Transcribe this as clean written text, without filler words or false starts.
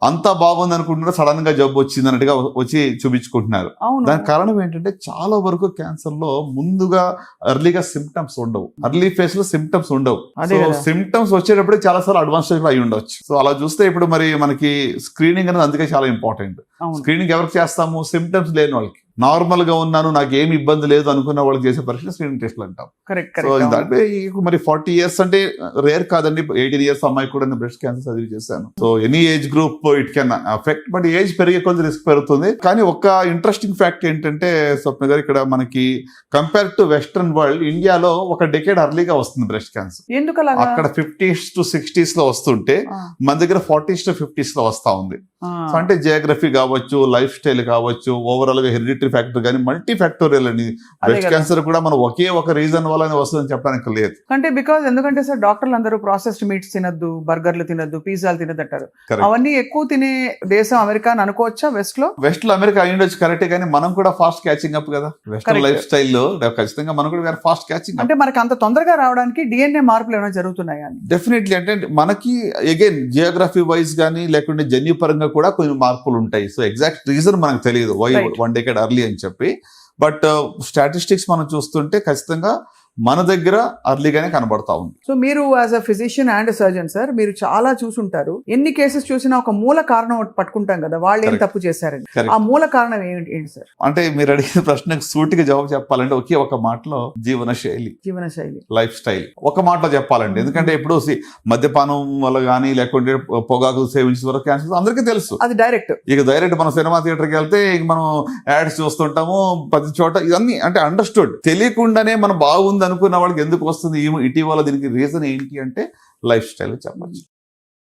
అంతా బాగుంది అనుకుంటున్నారు, సడన్ గా జబ్బు వచ్చింది అన్నట్టుగా వచ్చి చూపించుకుంటున్నారు. దానికి కారణం ఏంటంటే చాలా వరకు క్యాన్సర్ లో ముందుగా ఎర్లీగా సిమ్టమ్స్ ఉండవు, ఎర్లీ ఫేజ్ లో సిమ్టమ్స్ ఉండవు. సో సిమ్టమ్స్ వచ్చేటప్పుడు చాలా సార్లు అడ్వాన్స్ స్టేజ్ లో అయి ఉండొచ్చు. సో అలా చూస్తే ఇప్పుడు మరి మనకి స్క్రీనింగ్ అనేది అందుకే చాలా ఇంపార్టెంట్. స్క్రీనింగ్ ఎవరికి చేస్తాము? సిమ్టమ్స్ లేని వాళ్ళకి. నార్మల్ గా ఉన్నాను, నాకు ఏమి ఇబ్బంది లేదు అనుకున్న వాళ్ళకి చేసే పరీక్ష స్క్రీనింగ్ టెస్ట్లు అంటాం. సో అంటే మరి 40 years అంటే రేర్ కాదండి. 18 years అమ్మాయి కూడా నేను బ్రెస్ట్ క్యాన్సర్ సర్జరీ చేశాను. So any age group it can affect, but age పెరిగే కొంచెం రిస్క్ పెరుగుతుంది. కానీ ఒక ఇంట్రెస్టింగ్ ఫ్యాక్ట్ ఏంటంటే స్వప్న గారు, ఇక్కడ మనకి కంపేర్ టు వెస్టర్న్ వరల్డ్, ఇండియాలో ఒక డెకేడ్ అర్లీగా వస్తుంది బ్రెస్ట్ క్యాన్సర్. అక్కడ 50s to 60s లో వస్తుంటే మన దగ్గర 40s to 50s లో వస్తా ఉంది. సో అంటే జియోగ్రఫీ కావచ్చు, లైఫ్ స్టైల్ కావచ్చు, ఓవరాల్ గా హెరిడిటరీ ఫ్యాక్టర్ కానీ మల్టీ ఫ్యాక్టోరియల్ అని. బ్రెస్ట్ క్యాన్సర్ కూడా మనం ఒకే ఒక రీజన్ వల్ల వస్తుందని చెప్పడానికి లేదు. అంటే ఎందుకంటే సార్ డాక్టర్లు అందరూ ప్రాసెస్డ్ మీట్స్ తినద్దు, బర్గర్లు తినద్దు, పిజ్జాలు తినద్దు అంటారు. అవన్నీ ఎక్కువ తినే దేశం అమెరికా అని అనుకోవచ్చా? వెస్ట్ లో అమెరికా అయ్యుండొచ్చు, కరెక్టే. కానీ మనం కూడా ఫాస్ట్ క్యాచింగ్ అప్ కదా వెస్టర్న్ లైఫ్ స్టైల్ లో. ఖచ్చితంగా మనం కూడా ఫాస్ట్ క్యాచింగ్. అంటే మనకి అంత తొందరగా రావడానికి డిఎన్ఏ మార్పులు ఏమైనా జరుగుతున్నాయా? డెఫినెట్లీ. అంటే మనకి అగైన్ జియోగ్రఫీ వైజ్ కానీ లేకుంటే జన్యు పరంగా కూడా కొన్ని మార్పులు ఉంటాయి. సో ఎగ్జాక్ట్ రీజన్ మనకు తెలియదు వై 1 decade early అని చెప్పి. బట్ స్టాటిస్టిక్స్ మనం చూస్తుంటే ఖచ్చితంగా మన దగ్గర అర్లీగానే కనబడతా ఉంది. సో మీరు as a physician and surgeon sir, మీరు చాలా చూసుంటారు. ఎన్ని కేసెస్ చూసినా ఒక మూల కారణం పట్టుకుంటాం కదా, వాళ్ళు ఏం తప్పు చేశారని. ఆ మూల కారణం ఏంటి సార్? అంటే మీరు అడిగిన ప్రశ్నకు సూటిగా జవాబు చెప్పాలంటే ఒకే ఒక మాటలో జీవన శైలి, లైఫ్ స్టైల్. ఒక మాటలో చెప్పాలండి. ఎందుకంటే ఇప్పుడు మద్యపానం వల్ల కానీ లేకుంటే పొగాకు సేవించే వరకు క్యాన్సర్ అందరికీ తెలుసు. అది డైరెక్ట్ మనం సినిమా థియేటర్కి వెళ్తే మనం యాడ్స్ చూస్తుంటాము ప్రతి చోట. ఇవన్నీ అంటే అండర్స్టూడ్. తెలియకుండానే మనం బాగుంది అనుకున్న వాళ్ళకి ఎందుకు వస్తుంది? ఇటీవల దీనికి రీజన్ ఏంటి అంటే లైఫ్ స్టైల్ చెప్పచ్చు.